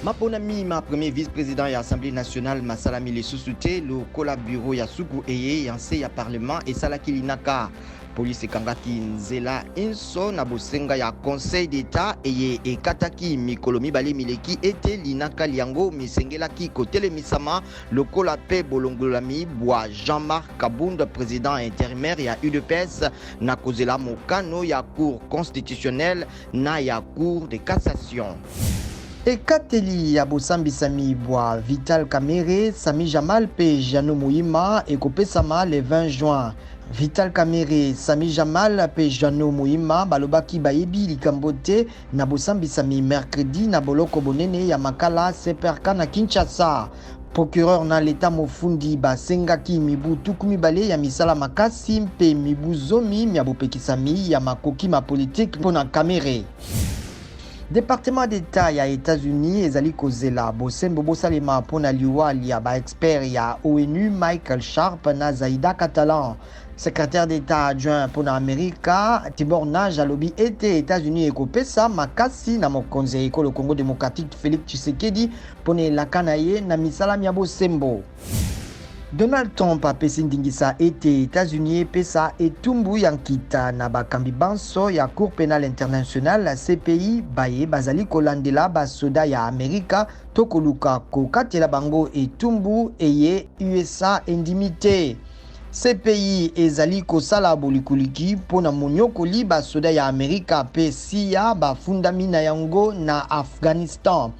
Maponami, ma premier vice-président de l'Assemblée nationale, Masalami le sous-souté, le collab bureau Yasuku Eye, Yanse ya Parlement et Salaki Linaka. Police Kangaki Nzela Inso, Nabosenga ya Conseil d'État, Eye et Kataki Mikolomi Bale Mileki, était Linaka Liango, Misengelaki Kotele Misama, le collapé Bolongolami, Bois Jean-Marc Kabound, président intérimaire, ya UDPS, Nakozela Mokano, ya Cour constitutionnelle, na ya Cour de cassation. Ekateli ya Bosambi Sami Bois, Vital Kamere, Sami Jamal P. Jano Mouima et Kopesama le 20 juin. Vital Kamere, Sami Jamal P. Jano Mouima, Balobaki Bayebi Likambote, na Bosambi Sami mercredi, na Boloko Bonene ya Makala, Seperka na Kinshasa. Procureur na l'État Mofundi Basengaki Mibu Tukumi Bale ya misala makasi mpe Mibu Zomi Miabopekisami ya makoki ma politique pona Kamere. Département d'État ya États-Unis ezali kozela Bosembo Bosalema pona liwali ya ba expert ya ONU Michael Sharp na Zaida Catalan. Secrétaire d'État adjoint pona Amerika Tibor Naj alobi ete États-Unis ekopesa makasi na mokonzi ekolo Congo démocratique Félix Tshisekedi pona elakana ye na misala ya Bosembo. Donald Trump apesi ndingisa ete États-Unis epesa etumbu ya nkita na bakambi banso ya Cour pénale internationale la CPI baye bazali kolandela basoda ya Amerika to koluka kokatela bango etumbu eye USA endimité. CPI ezali kosala bolikuliki pona monyokoli basoda ya Amerika pe siya bafundami na yango na Afghanistan.